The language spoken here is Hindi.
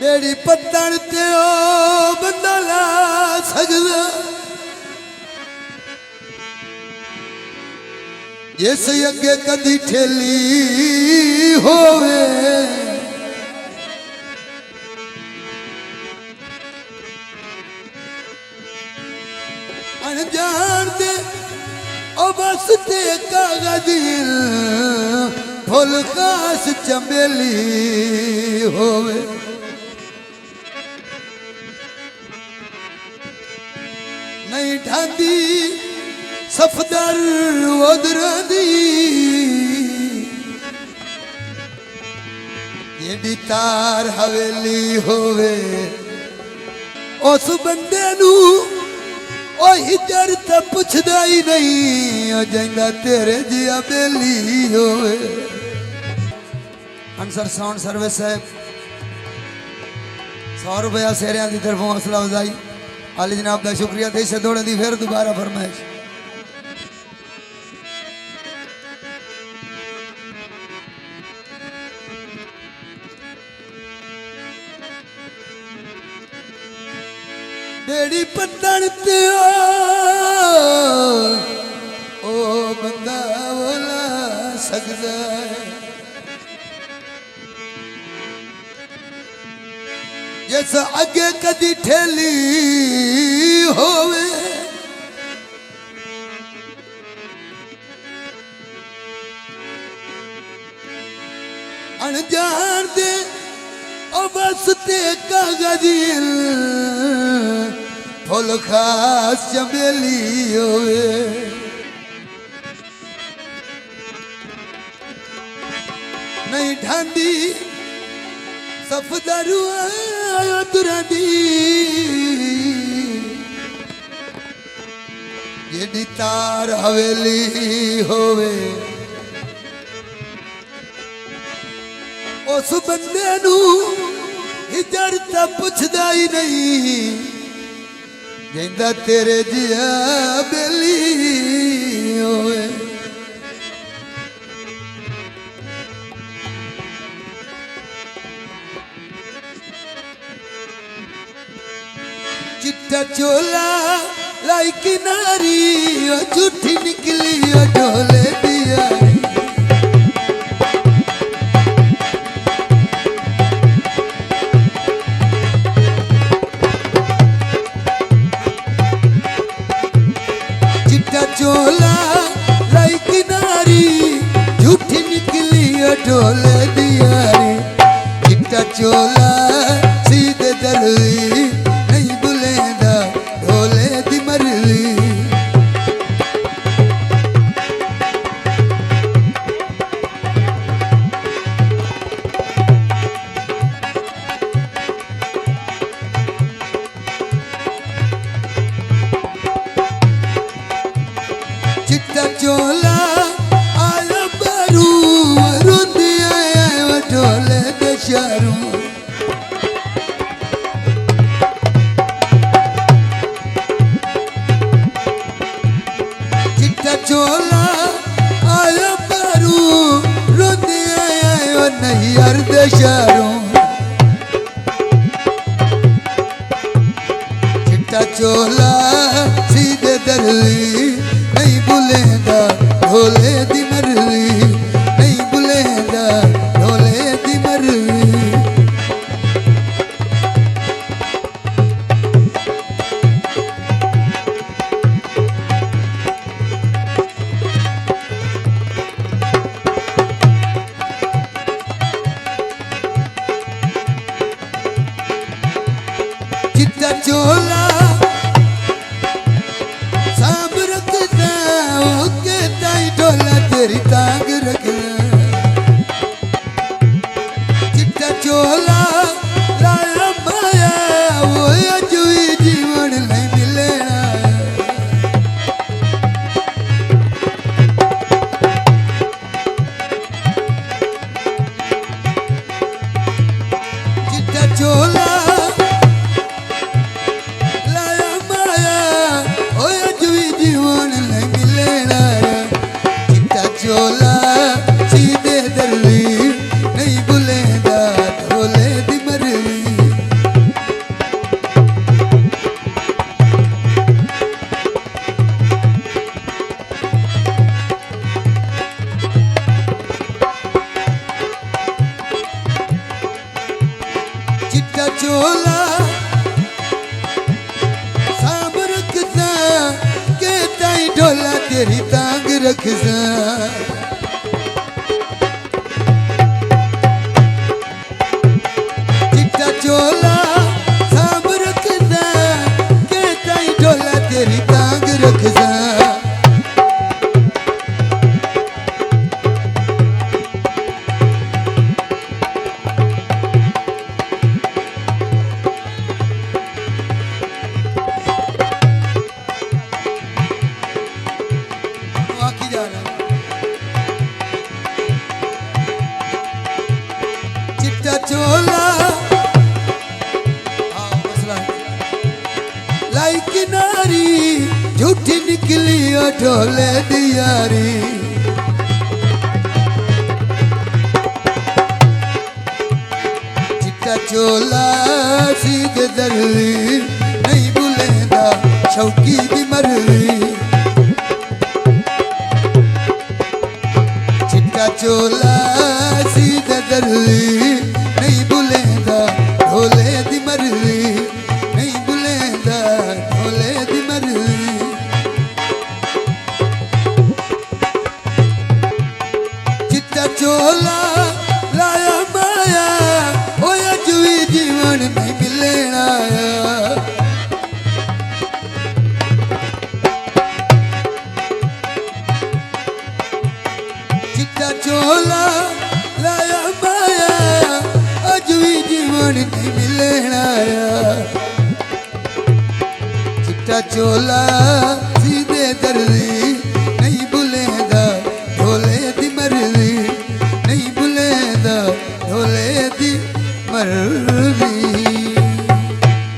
बेड़ी पत्तन ते ओ बंदा ला सकदा जिस अगे कदी ठेली होवे अनजान दे ओ बस ते कागदिल फुल खास चमेली होवे नहीं ढांदी सफदर उधर दी ये तार हवेली होवे उस बंदे नू ओ हिजर ते पुछदा ही नहीं ओ जांदा तेरे जिया बेली होवे। आंसर साउंड सर्विस है 100 रुपया शेरियां की तरफों हौसला अफजाई आली जनाब का शुक्रिया थे से दौड़े दी फिर दोबारा फरमाइश बेड़ी पत्तन ते ओ बंदा बोला सकदा जिस अगे कदी ठेली होवे अनजान दे ओ बस ते कागदिल फुल खास चमेली होवे नहीं ढांदी सफदरू तुरंदी ये तार हवेली होवे उस बंदे नू हिजर ता पुछदा ही नहीं जिंदा तेरे जिया बेली होवे। चिट्टा चोला लाई किनारी ओ झूठी निकली ओ ढोले दिया चिट्टा चोला लाई किनारी झूठी निकली ओ ढोले दिया चिट्टा चोला सीधे दलवी चिट्टा चोला आया बारू रुंदी आया ढोले दे शारू चिट्टा चोला आया बारू रुंदी आया नहीं यार दे शारू चिट्टा चोला सीधे दलवी नहीं बुलेंदा ढोले दी मरली नहीं बुलेंदा ढोले दी मरली चिट्टा चोला साम रखदा ओके ताई ढोला तेरी तांग ढोला तेरी तांग रखसा चिट्टा चोला सांभ रखसा के ताई ढोला तेरी तांग रखसा चिट्टा चोला लाई किनारी झूठी निकली ओ ढोले दियारी चिट्टा चोला सीध दरवी नहीं बुलेंदा शौकी दी मरवी चिट्टा चोला सीध दरवी नहीं बुलेंदा ढोले दी मरवी नहीं बुलेंदा ढोले दी मरवी चिट्टा चोला लाया माया होया जुई जीवन नहीं मिलन आया चिट्टा चोला लाया माया अज भी जीवन नहीं मिलन आया चिट्टा चोला